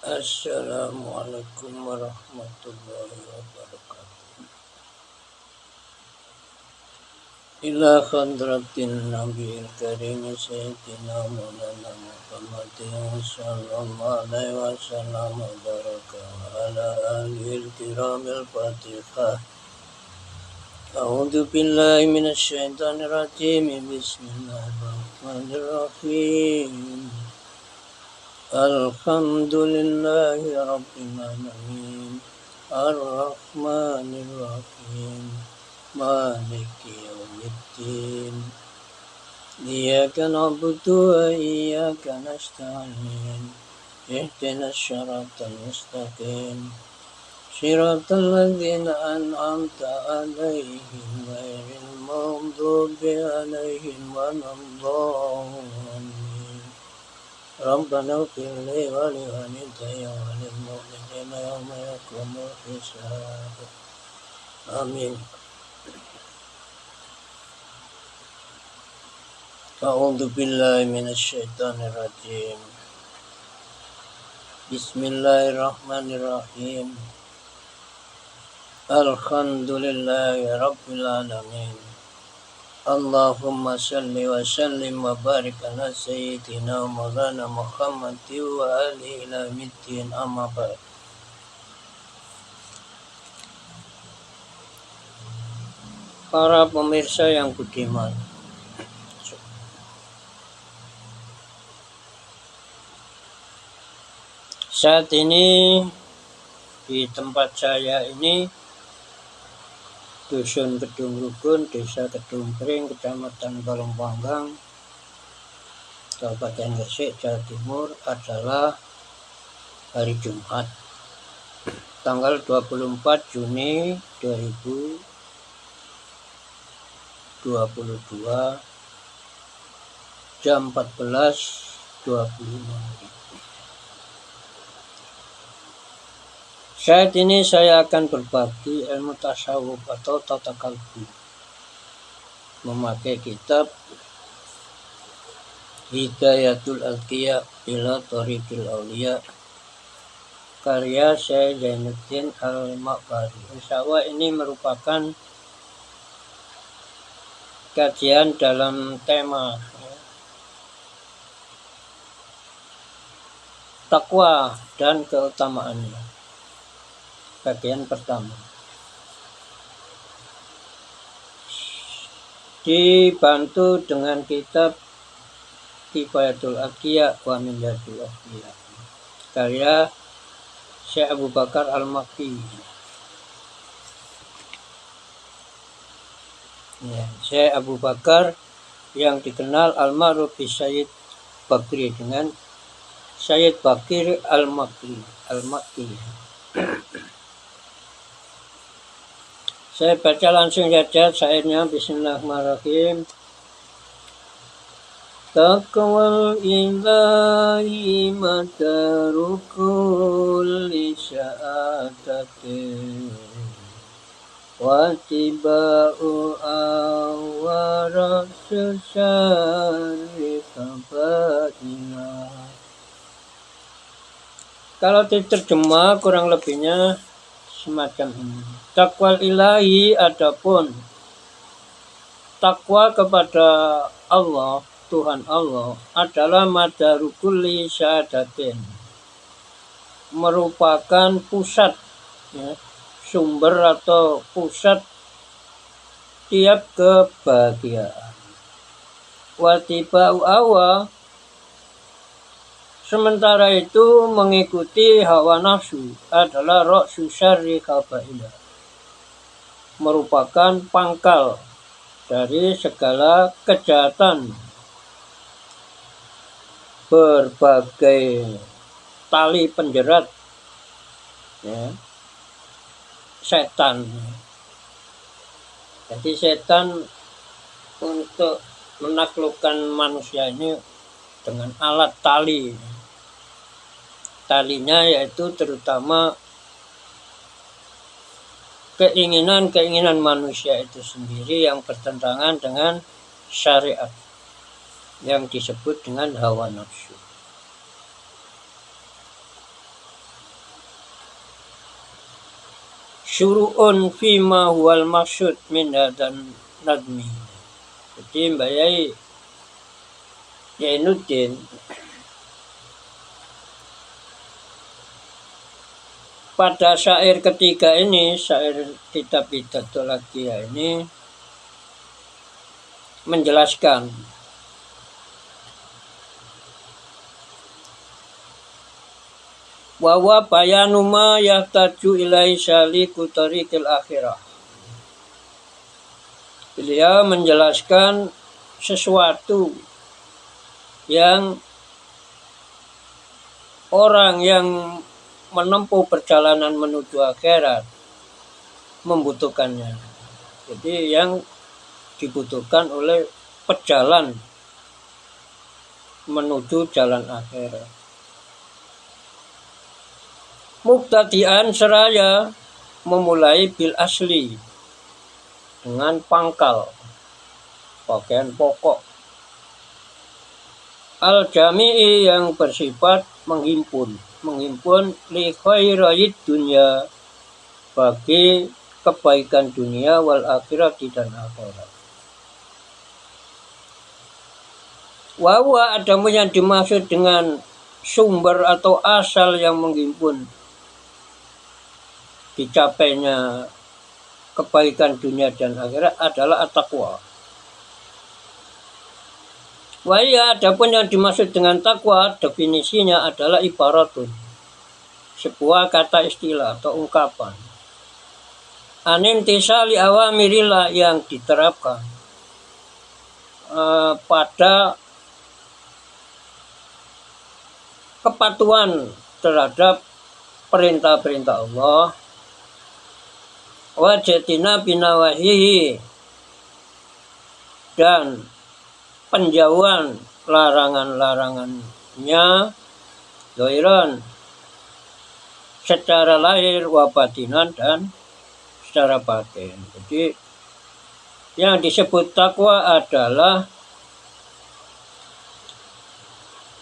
Assalamualaikum warahmatullahi wabarakatuh. Ila khadratin Nabiyil Karim Sayyidina Maulana Muhammadin sallallahu alaihi wasallam baraka wa ala alihil kiramil Fatihah. A'udzu billahi minasy syaithanir rajim. Bismillahirrahmanirrahim. Alhamdulillahi rabbil alamin. Ar-Rahmanir Rahim. Maliki yaumiddin. Iyyaka na'budu wa iyyaka nasta'in. Ihdinas siratal mustaqim. Siratal ladzina an'amta 'alaihim ghairil maghdubi 'alaihim waladdallin. Rabbana ighfir li wa li walidayya wa lil mu'minina yawma yaqumul hisab. Amin. A'udzu billahi minasy syaithanir rajim. Bismillahirrahmanirrahim. Alhamdulillahi rabbil alamin. Allahumma salli wa sallim wa barik ala sayyidina Maulana Muhammadin wa alihi ila middin, amma ba'd. Para pemirsa yang budiman, saat ini di tempat saya ini, Dusun Kedung Rukun, Desa Kedung Kering, Kecamatan Balongpanggang, Kabupaten Gresik, Jawa Timur, adalah hari Jumat, tanggal 24 Juni 2022, jam 14.25. Saat ini saya akan berbagi ilmu tasawuf atau tata kalbu memakai kitab Hidayatul Adqiya ila Thariqil Auliya karya Syekh Zainuddin Al-Maqbari. Insyaallah ini merupakan kajian dalam tema takwa dan keutamaannya. Bagian pertama dibantu dengan kitab Kifayatul Adqiya wa Minhatul Adqiya karya Syekh Abu Bakar Al-Makki. Syekh Abu Bakar yang dikenal almarhum Sayyid Bakri dengan Sayyid Bakir Al-Makki. Saya baca langsung saja syairnya. Bismillahirrahmanirrahim. Taqwal ilahi madarukul lisya'atatin wa tiba'u awara syari kabatina. Kalau diterjemah kurang lebihnya semacam ini. Takwal ilahi, adapun takwa kepada Allah, Tuhan Allah, adalah madarukuli syahadatin, merupakan pusat, sumber atau pusat tiap kebahagiaan. Watiba'u awa, sementara itu mengikuti hawa nafsu adalah ra'su syarri khabailah, merupakan pangkal dari segala kejahatan, berbagai tali penjerat setan. Jadi setan untuk menaklukkan manusia ini dengan alat tali. Talinya yaitu terutama keinginan manusia itu sendiri yang bertentangan dengan syariat yang disebut dengan hawa nafsu. syuru'un fima huwal maksud min hadan nadmi. Jadi Mbak Yai Zainuddin pada syair ketiga ini, syair kitab Hidayatul Adhiyah ini menjelaskan bahwa bayanu ma yahtaju ilai syaliku tariqil akhirah. Beliau menjelaskan sesuatu yang orang yang menempuh perjalanan menuju akhirat membutuhkannya. Jadi yang dibutuhkan oleh pejalan menuju jalan akhirat. Muktadian seraya memulai bil asli dengan pangkal pakaian pokok al jami'i yang bersifat menghimpun li khairayid dunya bagi kebaikan dunia wal akhirat dan akhirat. Wawa adamu yang dimaksud dengan sumber atau asal yang menghimpun dicapainya kebaikan dunia dan akhirat adalah at-taqwa. Wahya adapun yang dimaksud dengan takwa definisinya adalah ibaratun, sebuah kata istilah atau ungkapan animtisali awamirillah yang diterapkan pada kepatuhan terhadap perintah-perintah Allah wajatina binawahihi dan penjauhan larangan-larangannya doiran secara lahir wa batinan dan secara batin. Jadi yang disebut takwa adalah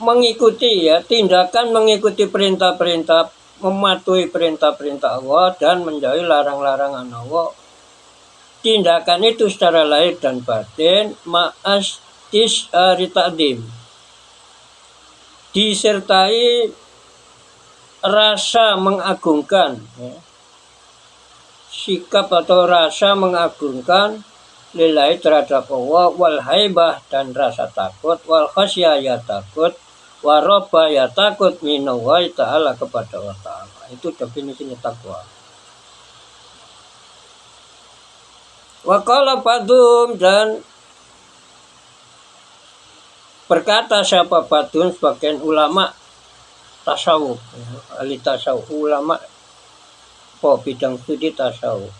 mengikuti tindakan mengikuti perintah-perintah, mematuhi perintah-perintah Allah dan menjauhi larang-larangan Allah. Tindakan itu secara lahir dan batin ma'as ta'dim, disertai rasa mengagungkan, sikap atau rasa mengagungkan lillahi terhadap Allah, wal haibah dan rasa takut, wal khasyah takut, waroba takut minallahi ta'ala kepada Allah Ta'ala. Itu definisinya takwa. Waqala badum dan berkata siapa badun sebagian ulama tasawuf, ahli tasawuf, ulama bidang studi tasawuf.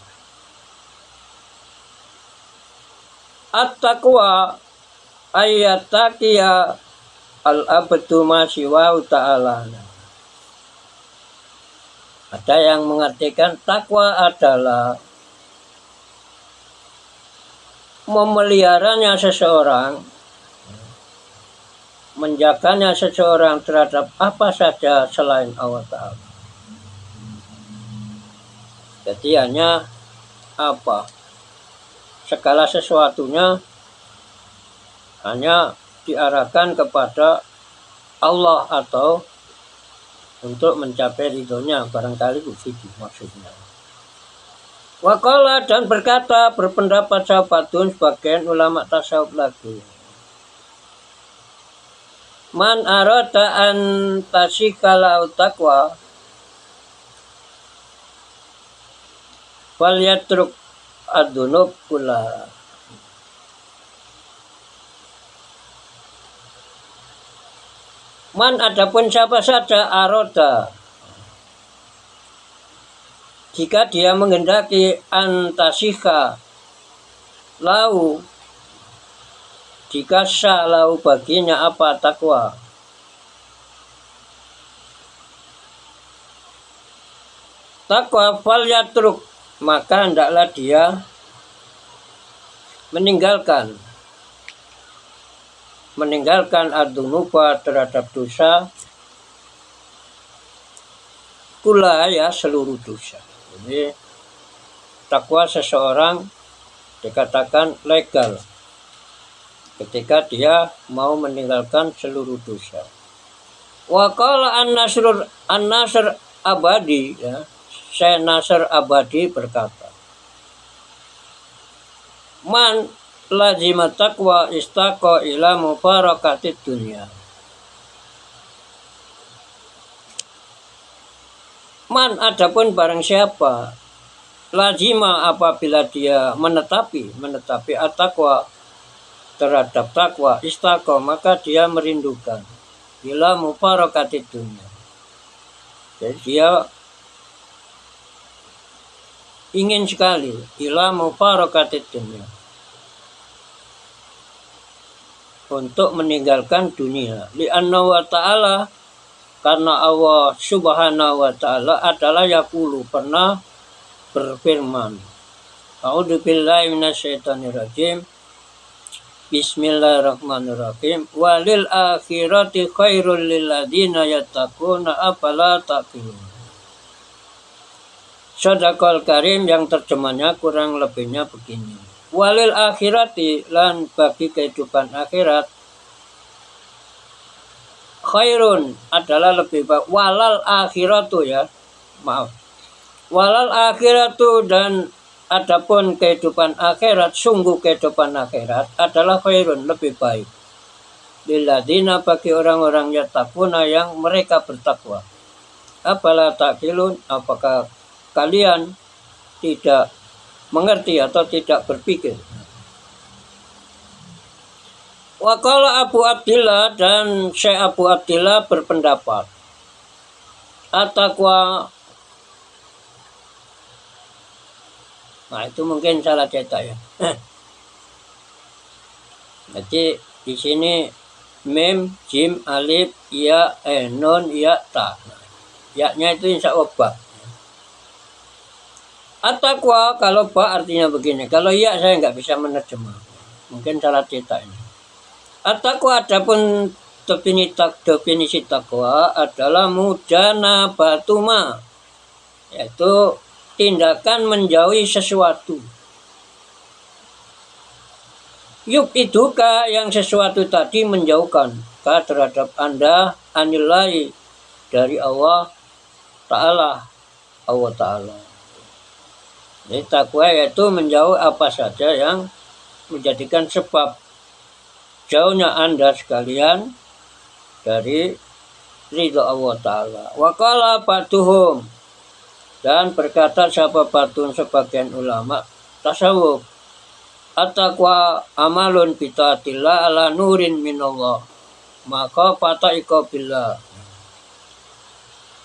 At-taqwa ayataqiya al-abdu masiwa ta'ala. Ada yang mengartikan takwa adalah memeliharanya seseorang, menjaganya seseorang terhadap apa saja selain Allah Ta'ala. Jadi hanya segala sesuatunya hanya diarahkan kepada Allah atau untuk mencapai ridhonya, barangkali begitu maksudnya. Waqala dan berkata berpendapat sahabatun sebagian ulama tasawuf lagi, man arada an tasikala taqwa wal yatruk ad-dunub kullaha. Man adapun siapa saja aroda jika dia menghendaki antasika lau jika sah lau baginya apa takwa, takwa fal yatruk maka hendaklah dia meninggalkan ad-dunuba terhadap dosa kula seluruh dosa. Jadi takwa seseorang dikatakan legal ketika dia mau meninggalkan seluruh dosa. Wa qala An-Nasr Abadi, ya, Syekh Nasr Abadi berkata, man lazima taqwa istaqa ila mufarakatid dunya. Man, adapun barang siapa, lazima apabila dia menetapi at-taqwa terhadap takwa, istaqa, maka dia merindukan ila mufarakatid dunya. Jadi dia ingin sekali ila mufarakatid dunya, untuk meninggalkan dunia. Li'anna wa ta'ala, karena Allah subhanahu wa ta'ala adalah yaqulu, pernah berfirman, a'udzu billahi minasyaitonir rajim, bismillahirrahmanirrahim, walil akhirati khairul lil ladzina yattaquna afala taqilun. Shadaqal Karim, yang terjemahnya kurang lebihnya begini. Walil akhirati, lan bagi kehidupan akhirat, khairun adalah lebih baik. Walal akhiratu, ya, maaf. Walal akhiratu, dan adapun kehidupan akhirat, sungguh kehidupan akhirat adalah khairun, lebih baik. Lilladzina, bagi orang-orang yattaquna, yang mereka bertakwa. Apalah taqilun, apakah kalian tidak mengerti atau tidak berpikir? Waqala Abu Abdillah, dan Syekh Abu Abdillah berpendapat, at-taqwa, nah itu mungkin salah cetak, ya. Jadi di sini mim, jim, alif, ya, nun, ya, ta. Ya-nya itu insya Allah ba. At-taqwa, kalau ba artinya begini. Kalau ya saya nggak bisa menerjemah. Mungkin salah cetak ini. At-taqwa, adapun definisi takwa adalah mujanabatuma, yaitu tindakan menjauhi sesuatu. Yuk iduka, yang sesuatu tadi menjauhkan ka terhadap Anda, anillahi, dari Allah Ta'ala. Allah Ta'ala. Jadi takwa yaitu menjauh apa saja yang menjadikan sebab jauhnya Anda sekalian dari ridha Allah Ta'ala. Wa qala ba'duhum, dan berkata sahabat batun sebagian ulama tasawuf, at-taqwa amalun bitaatillah ala nurin minallah, maka fata'ika billah.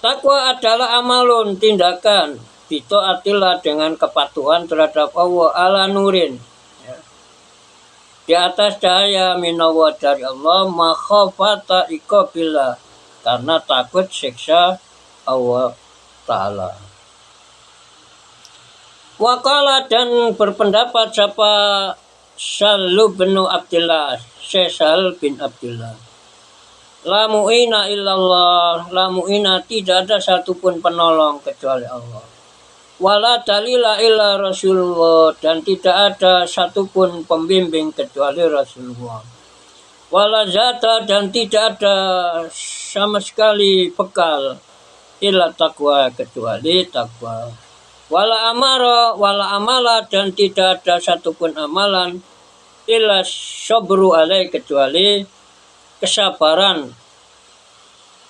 Takwa adalah amalun, tindakan, bitaatillah, dengan kepatuhan terhadap Allah, ala nurin, di atas cahaya, minallah, dari Allah, makhafata iqabillah, karena takut siksa Allah Ta'ala. Waqala, dan berpendapat siapa Sahl bin Abdillah, Syekh Sahl bin Abdillah, la mu'ina illallah, la mu'ina, tidak ada satupun penolong kecuali Allah. Wala dalila illa Rasulullah, dan tidak ada satupun pembimbing kecuali Rasulullah. Wala zata, dan tidak ada sama sekali bekal illa taqwa, kecuali takwa. Wala amala, dan tidak ada satupun amalan illa sabru alaih, kecuali kesabaran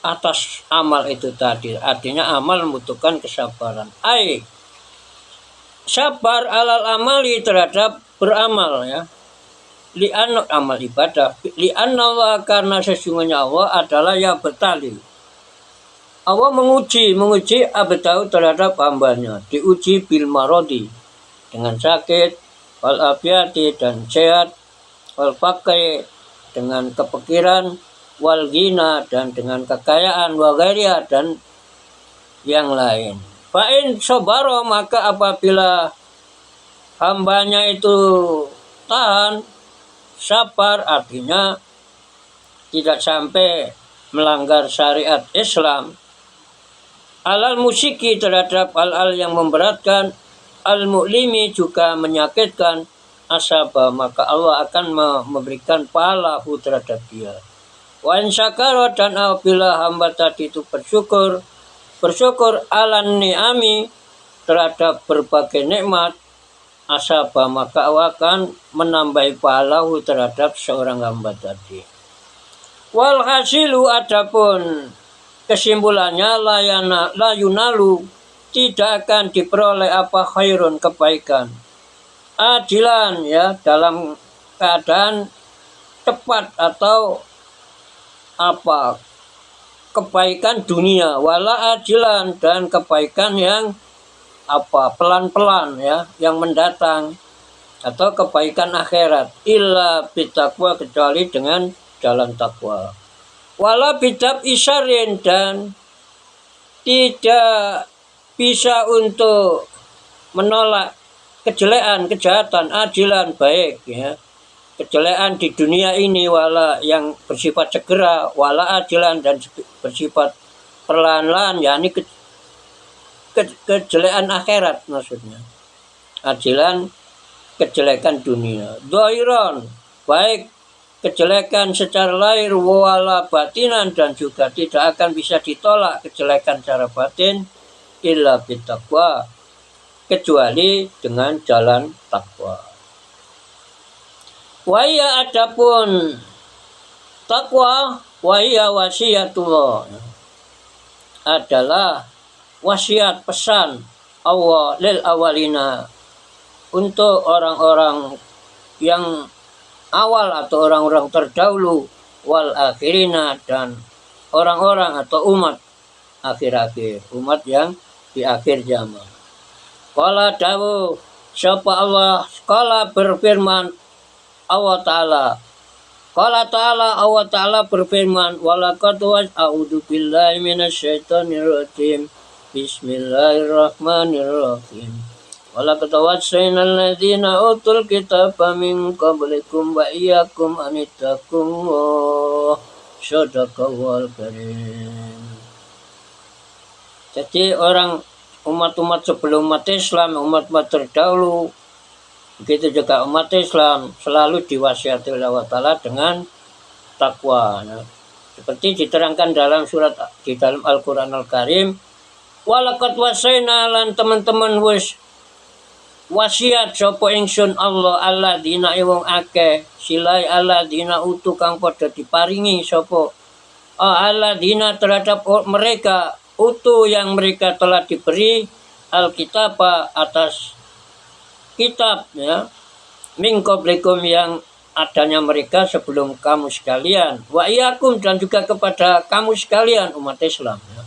atas amal itu tadi. Artinya amal membutuhkan kesabaran. Sabar alal amali, terhadap beramal, ya. Li'anna, amal ibadah. Li'anna Allah, karena sesungguhnya Allah adalah yang bertali. Allah menguji abdahu, terhadap hambanya. Diuji bil marodi, dengan sakit, wal afiati, dan sehat, wal faqri, dengan kepikiran, wal ghina, dan dengan kekayaan, wa ghairiha, dan yang lain. Fa'in sobaro, maka apabila hambanya itu tahan, sabar, artinya tidak sampai melanggar syariat Islam, alal musiki, terhadap hal-hal yang memberatkan, al-mu'limi juga menyakitkan asaba, maka Allah akan memberikan pahala terhadap dia. Wa in syakara, dan apabila hamba tadi itu bersyukur alan ni'ami terhadap berbagai nikmat, asaba, maka Allah akan menambahi pahala terhadap seorang hamba tadi. Wal hasilu, adapun kesimpulannya, la yunalu, tidak akan diperoleh apa khairun, kebaikan, adilan, ya, dalam keadaan tepat atau apa, kebaikan dunia, wala adilan, dan kebaikan yang apa, pelan-pelan, ya, yang mendatang, atau kebaikan akhirat, illa bitaqwa, kecuali dengan jalan takwa. Wala bidab isyarin, dan tidak bisa untuk menolak kejelekan, kejahatan, adilan, baik, ya, kejelekan di dunia ini, wala yang bersifat segera, wala adilan, dan bersifat perlahan-lahan, yakni kejelekan akhirat maksudnya. Adilan, kejelekan dunia. Dhairon, baik kejelekan secara lahir, wala batinan, dan juga tidak akan bisa ditolak kejelekan secara batin, illa bitaqwa, kecuali dengan jalan takwa. Wahia, adapun takwa, wahia wasiatullah, adalah wasiat, pesan Allah lil awalina, untuk orang-orang yang awal atau orang-orang terdahulu, wal akhirina, dan orang-orang atau umat akhir-akhir, umat yang di akhir zaman. Qala dawu sapa Allah, qala berfirman Allah Ta'ala, qala ta'ala, Allah Ta'ala berfirman, walaqad a'udzu billahi minasyaitonir rajim, bismillahirrahmanirrahim, walaqad wasainal ladzina utul kitaba min qablikum wa iyyakum anittaqullah, shadaqallahul karim. Jadi umat-umat sebelum umat Islam, umat-umat terdahulu, begitu juga umat Islam, selalu diwasiati oleh Allah Ta'ala dengan takwa. Nah, seperti diterangkan dalam surat, di dalam Al-Quran Al-Karim, walaqad wasaina, lan teman-teman wis wasiat sapa ingsun Allah alladzina wong akeh, silai alladzina utu kang padha diparingi sapa alladzina terhadap mereka, utu yang mereka telah diberi alkitab, atas kitab, ya, min qablikum, yang adanya mereka sebelum kamu sekalian, wa iyyakum, dan juga kepada kamu sekalian umat Islam, ya.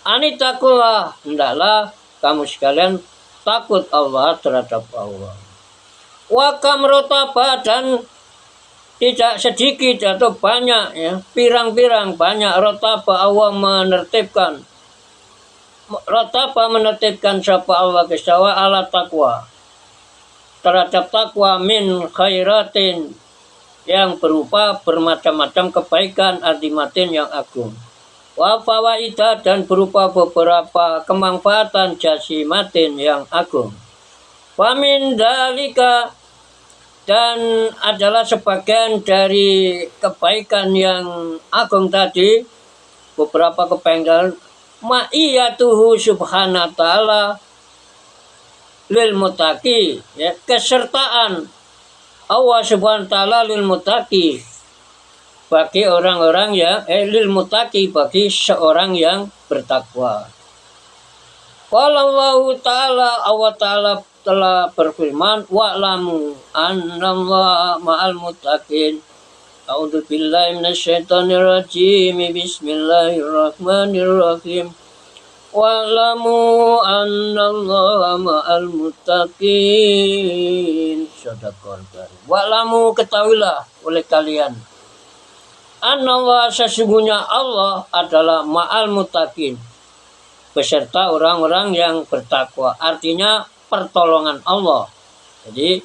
Anittaqullah, hendaklah kamu sekalian takut Allah, terhadap Allah. Wa kam rotaba, dan tidak sedikit atau banyak, ya, pirang-pirang banyak, rotaba, Allah menertibkan, siapa Allah kesawa ala takwa, terhadap takwa, min khairatin, yang berupa bermacam-macam kebaikan, adimatin, yang agung, wa fawaida, dan berupa beberapa kemanfaatan, jasimatin, yang agung. Wa min dalika, dan adalah sebagian dari kebaikan yang agung tadi, beberapa kebaikan, ma'iyatuhu subhanahu wa ta'ala lil mutaqi, ya, kesertaan Allah subhanahu wa ta'ala lil mutaqi, bagi orang-orang yang lil mutaqi, bagi seorang yang bertakwa. Qala Allah Ta'ala, Allah Ta'ala telah berfirman, wa'lamu annallaha ma'al muttaqin. A'udzu billahi minasyaitonir rajim. Bismillahirrahmanirrahim. Wa'lamu annallaha ma'al muttaqin. Shadaqal karim. Wa'lamu, ketahuilah oleh kalian, annallaha, sesungguhnya Allah adalah ma'al muttaqin, beserta orang-orang yang bertakwa. Artinya pertolongan Allah. Jadi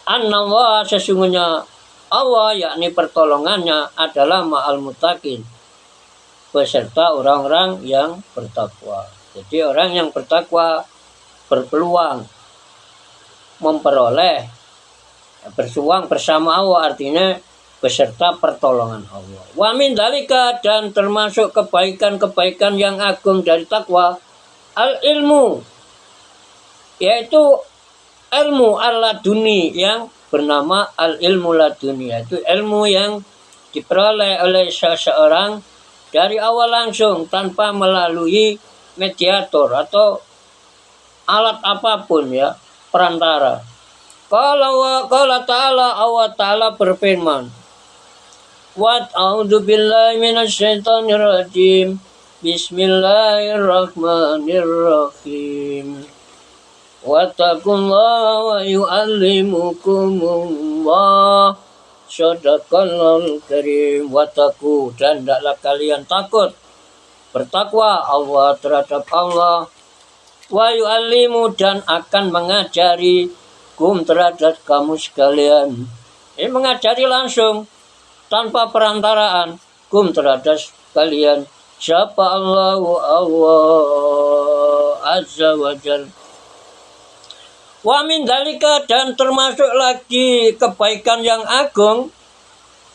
annallaha, sesungguhnya Allah, yakni pertolongannya, adalah ma'al muttaqin, beserta orang-orang yang bertakwa. Jadi orang yang bertakwa berpeluang memperoleh, bersuang bersama Allah, artinya beserta pertolongan Allah. Wa min dalika, dan termasuk kebaikan-kebaikan yang agung dari takwa, al ilmu, yaitu ilmu al-laduni yang bernama al-ilmu laduni, yaitu ilmu yang diperoleh oleh seseorang dari awal langsung tanpa melalui mediator atau alat apapun, ya, perantara. Qala ta'ala, Allah ta'ala berfirman, wa a'udzu billahi minasyaitonir rajim. Bismillahirrahmanirrahim. Wattaqullaha wa yu'allimukumullah. Shadaqallahul karim. Wattaqu, dan hendaklah kalian takut, bertakwa Allah terhadap Allah. Wa yu'allimu, dan akan mengajari kum terhadap kamu sekalian. Ini mengajari langsung tanpa perantaraan, kum terhadap kalian. Siapa Allah Azza wa Jalla. Wa min dalika, dan termasuk lagi kebaikan yang agung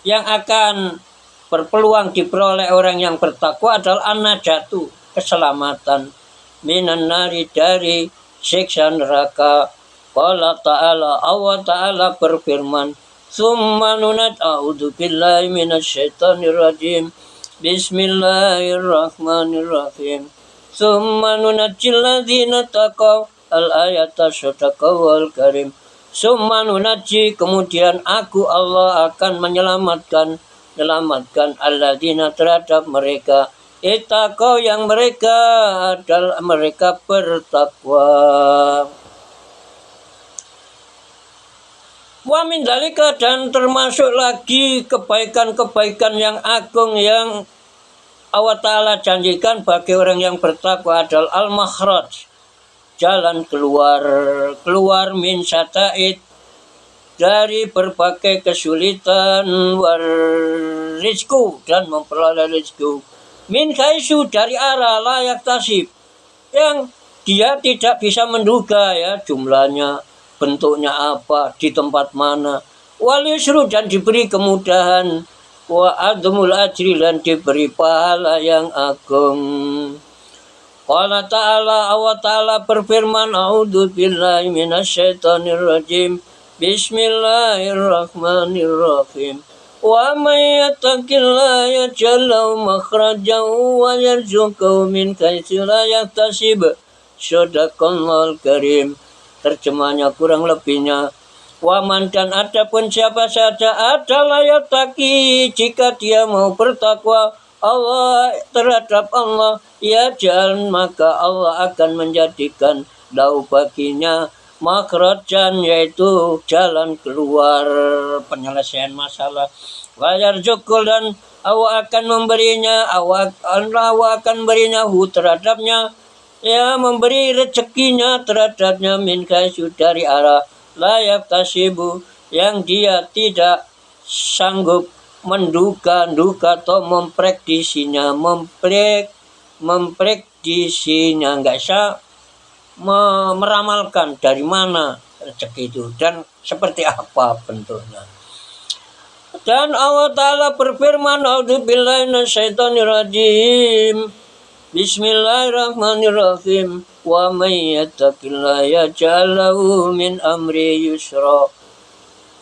yang akan berpeluang diperoleh orang yang bertakwa adalah an-najatu, keselamatan, minan nari, dari siksa neraka. Qala ta'ala, Allah ta'ala berfirman, summa nunat a'udzu billahi minasyaitonir rajim. Bismillahirrahmanirrahim. Summa nunajjil ladzina taqaw, al-ayata sadaqallahul karim. Summa nunajji, kemudian aku Allah akan menyelamatkan alladzina, terhadap mereka, ittaqaw, yang mereka adalah mereka bertakwa. Wa min dalika, dan termasuk lagi kebaikan-kebaikan yang agung yang Allah Ta'ala janjikan bagi orang yang bertakwa adalah al-makhraj, jalan keluar min syata'id, dari berbagai kesulitan, war rizku, dan memperoleh rizku, min kaisu, dari arah layak tasib, yang dia tidak bisa menduga, ya, jumlahnya, bentuknya apa, di tempat mana. Wal yusru, dan diberi kemudahan. Wa admul ajri, dan diberi pahala yang agung. Qala ta'ala, Allah ta'ala berfirman, a'udzu billahi minasyaitonir rajim. Bismillahirrahmanirrahim. Wa may yattaqillaha yaj'al lahu makhrajan wa yarzuqhu min haitsu la yahtasib. Shadaqallahul karim. Terjemahnya kurang lebihnya, waman, dan adapun siapa saja adalah yattaqi, jika dia mau bertakwa Allah terhadap Allah, ya jalan, maka Allah akan menjadikan lahu baginya makhrajan, yaitu jalan keluar, penyelesaian masalah. Wa yarzuqhu, dan Allah akan memberinya, Allah akan memberinya hu terhadapnya, ya, memberi rezekinya terhadapnya, min kaisu, dari arah layak tasibu, yang dia tidak sanggup menduga atau memprediksinya, nggak bisa meramalkan dari mana rezeki itu dan seperti apa bentuknya. Dan Allah Ta'ala berfirman, a'udzubillahi minasyaitonir rajim. Bismillahirrahmanirrahim. Wa may yattaqillaha yaj'al lahu min amri yusra.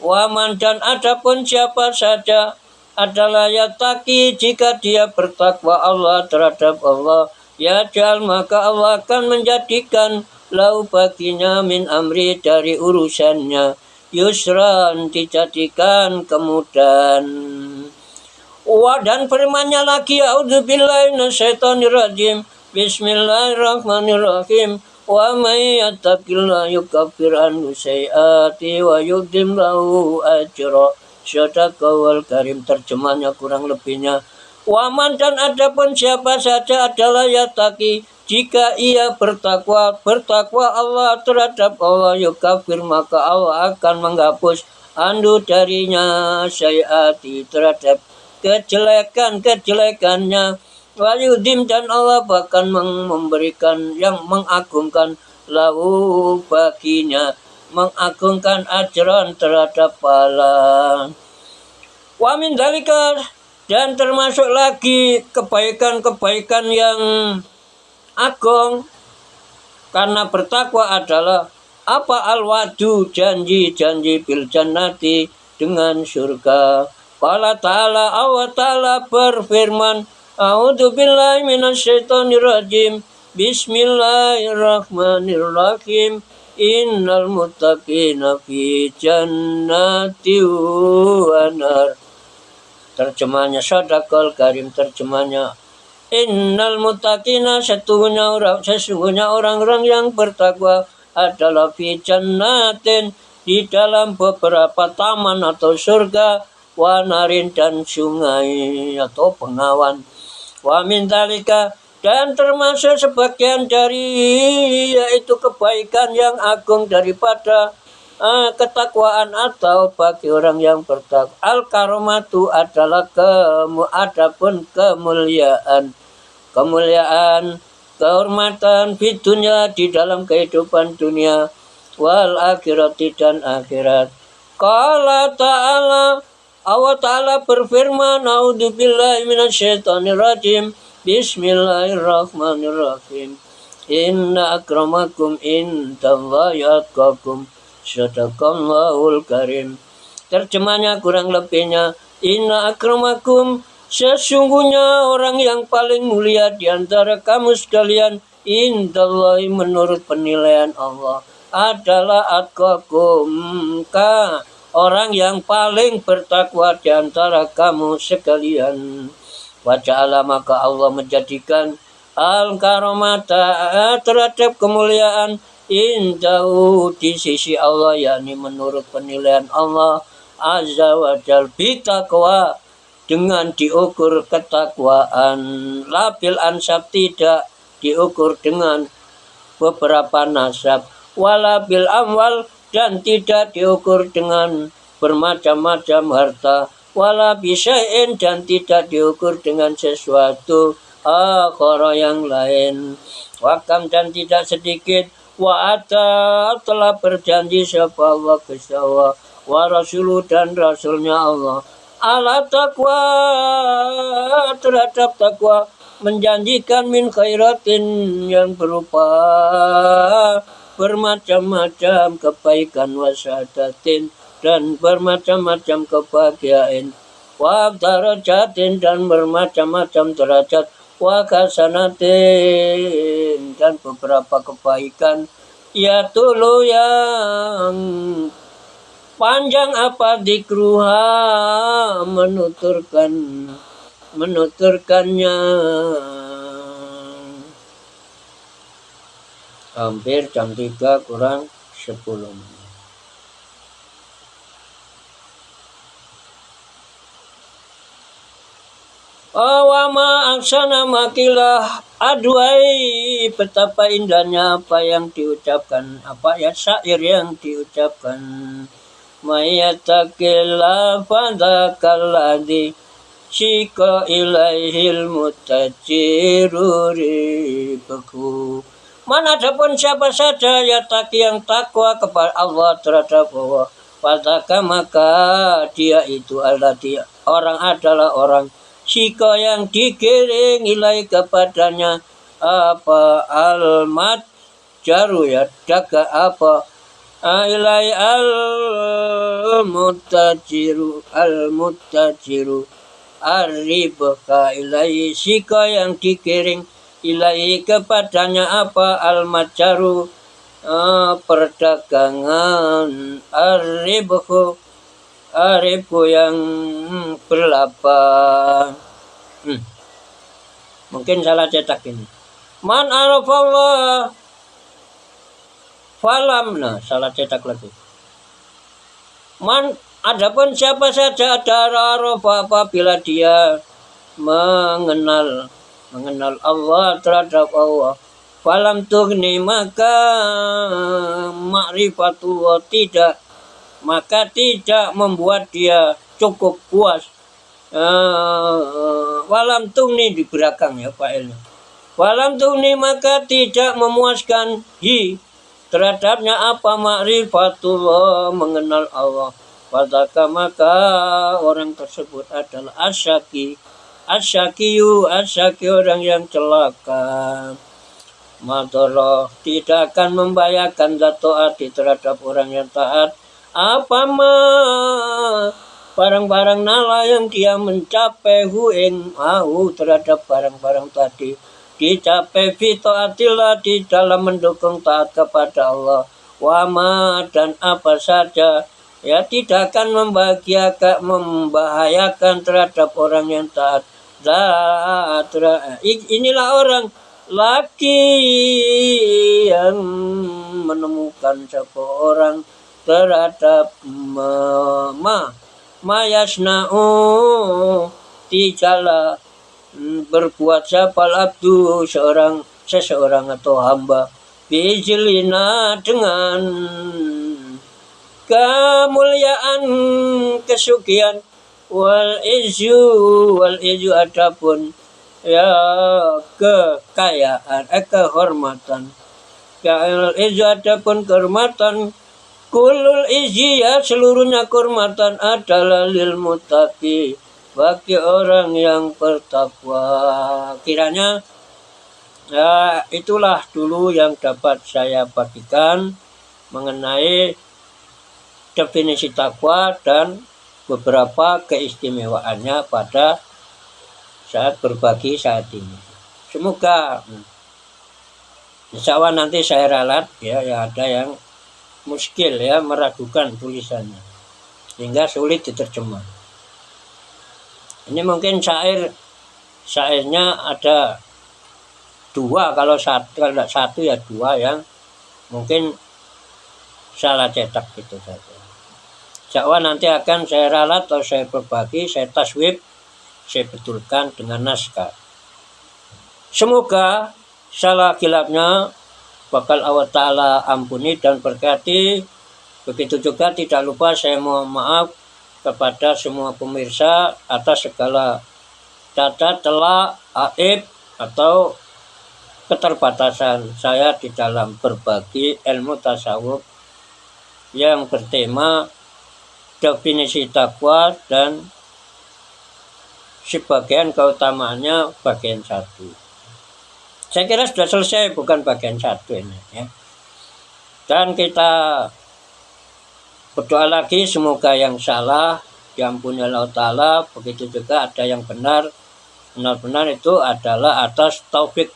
Wa man, dan adapun siapa saja adalah yattaqi, jika dia bertakwa Allah terhadap Allah, yaj'al, maka Allah akan menjadikan lahu baginya min amri, dari urusannya, yusran, dijadikan kemudahan. Dan firman-Nya lagi, a'udzubillahi minasyaitonir rajim. Bismillahirrahmanirrahim. Wa may yattaqillaha yukaffir anhu sayyi'ati wa yu'dhim lahu ajra. Shadaqallahul karim. Terjemahnya kurang lebihnya, waman, dan adapun siapa saja adalah yattaqi, jika ia bertakwa Allah terhadap Allah, yukaffir, maka Allah akan menghapus anhu, darinya, sayyi'ati, terhadap kejelekannya, wayudim, dan Allah bahkan memberikan yang mengagungkan lahu baginya mengagungkan ajaran terhadap pahala. Wa min dalika, dan termasuk lagi kebaikan-kebaikan yang agung karena bertakwa adalah apa al-wa'du, janji-janji bil jannati, dengan surga. Qala ta'ala, Allah ta'ala berfirman, a'udzu billahi minasyaitonir rajim. Bismillahirrahmanirrahim. Innal muttaqina fi jannati wa nar. Terjemahnya Sadaqal Karim, terjemahnya Innal muttaqina, sesungguhnya orang-orang yang bertakwa adalah fi jannatin, di dalam beberapa taman atau surga, wa narin, dan sungai atau bengawan. Wa min dalika, dan termasuk sebagian dari yaitu kebaikan yang agung daripada ketakwaan atau bagi orang yang bertakwa. Al-karomatu adalah adapun kemuliaan, kehormatan di dunia, di dalam kehidupan dunia, wal akhirati, dan akhirat. Qala ta'ala, Allah ta'ala berfirman, a'udzubillahi minasyaitonir rajim. Bismillahirrahmanirrahim. Inna akramakum indallahi atqakum. Sadaqallahul karim. Terjemahnya kurang lebihnya, inna akramakum, sesungguhnya orang yang paling mulia di antara kamu sekalian, indallahi, menurut penilaian Allah, adalah atqakum, orang yang paling bertakwa di antara kamu sekalian. Wa ja'ala, maka Allah menjadikan al-karomata, terhadap kemuliaan, indahu, di sisi Allah, yakni menurut penilaian Allah azza wa jal, bitaqwa, dengan diukur ketakwaan, labil ansab, tidak diukur dengan beberapa nasab, walabil amwal, dan tidak diukur dengan bermacam-macam harta, wala bisya'in, dan tidak diukur dengan sesuatu akhara, yang lain. Wakam, dan tidak sedikit, wa'ata, telah berjanji siapa Allah, Gusti Allah, wa rasuluh, dan rasulnya Allah, ala taqwa, terhadap takwa, menjanjikan min khairatin, yang berupa bermacam-macam kebaikan, wasyadatin, dan bermacam-macam kebahagiaan, wa darajatin, dan bermacam-macam derajat, wa kasanatin, dan beberapa kebaikan, ya tulu, yang panjang apa, dikruha, menuturkannya. Hampir jam 3 kurang 10 menit. Wama aksana, makilah aduai, betapa indahnya apa yang diucapkan, apa ya, syair yang diucapkan. Mayyatakillah fadzakalladzi syika ilaihil mutajiru ribaku. Man, adapun siapa saja yataki, yang takwa kepada Allah, terhadap Allah, fadzaka, maka dia itu alladzi, orang adalah orang, syika, yang digiring, ilai, kepadanya, apa, almat jaru, ya, daga apa, ilai al-mutajiru arribka ilai, syika, yang digiring, ilai, kepadanya, apa, al-majaru, perdagangan, arribku yang berlaba. Mungkin salah cetak ini. Man arafallah falam, nah salah cetak lagi. Man, adapun siapa saja arafa, apabila dia mengenal Allah, terhadap Allah, falam tughni, maka ma'rifatullah, tidak membuat dia cukup puas. Walam tungni di belakang, ya, failnya. Walam tungni, maka tidak memuaskan terhadapnya apa? Ma'rifatullah, mengenal Allah. Fadzaka, maka orang tersebut adalah asyaki. Asyaki orang yang celaka. Madoroh, tidak akan membahayakan taati terhadap orang yang taat. Apa barang-barang nala yang dia mencapai ing mau terhadap barang-barang tadi dicapai fitaatillah, di dalam mendukung taat kepada Allah. Wama, dan apa saja ya tidak akan membahayakan terhadap orang yang taat. Inilah orang laki yang menemukan seseorang terhadap mayasna'u, tidaklah berbuat siapa abdu seseorang atau hamba bijlina dengan kemuliaan, kesucian, wal izu adapun ya kekayaan, kehormatan, wal izu adapun kehormatan, kulul izi, ya seluruhnya kehormatan adalah lil muttaqi, bagi orang yang bertakwa. Kiranya ya, itulah dulu yang dapat saya bagikan mengenai definisi takwa dan beberapa keistimewaannya pada saat berbagi saat ini. Semoga insya Allah nanti saya ralat ya, yang ada yang muskil ya, meragukan tulisannya sehingga sulit diterjemah. Ini mungkin syairnya ada dua, kalau satu ya dua yang mungkin salah cetak gitu saja. Insya Allah nanti akan saya ralat atau saya berbagi, saya taswib, saya betulkan dengan naskah. Semoga salah kilapnya bakal Allah Ta'ala ampuni dan berkati. Begitu juga tidak lupa saya mohon maaf kepada semua pemirsa atas segala cacat, celah, aib atau keterbatasan saya di dalam berbagi ilmu tasawuf yang bertema definisi takwa dan sebagian keutamaannya bagian 1. Saya kira sudah selesai, bukan bagian 1 ini ya. Dan kita berdoa lagi semoga yang salah diampuni Allah Ta'ala. Begitu juga ada yang benar itu adalah atas taufik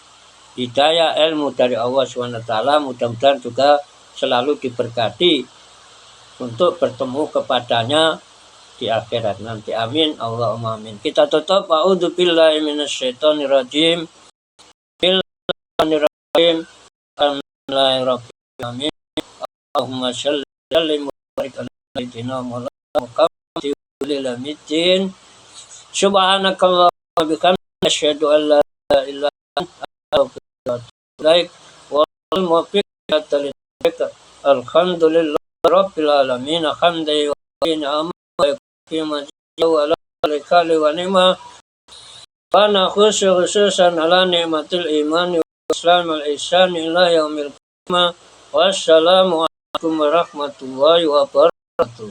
hidayah ilmu dari Allah SWT. Mudah-mudahan juga selalu diberkati untuk bertemu kepadanya di akhirat nanti. Amin, Allahumma amin. Kita tutup. A'udzubillahi minasyaitonirrajim. Bismillahirrahmanirrahim. Alhamdulillahirabbil alamin. Allahumma shalli wa barik ala sayyidina Muhammadin lil amitin. Subhanakallahumma wa bihamdika asyhadu an la ilaha illa anta astaghfiruka wa atubu ilaik. Wa alhamdulillah Rabbil alamin, hamdan wa ni'ma wa yakima wa ala wa ni'ma wa khususan ala ni'matil iman wa islam al ihsan ila yaumil qiyamah. Wassalamu alaikum warahmatullahi wabarakatuh.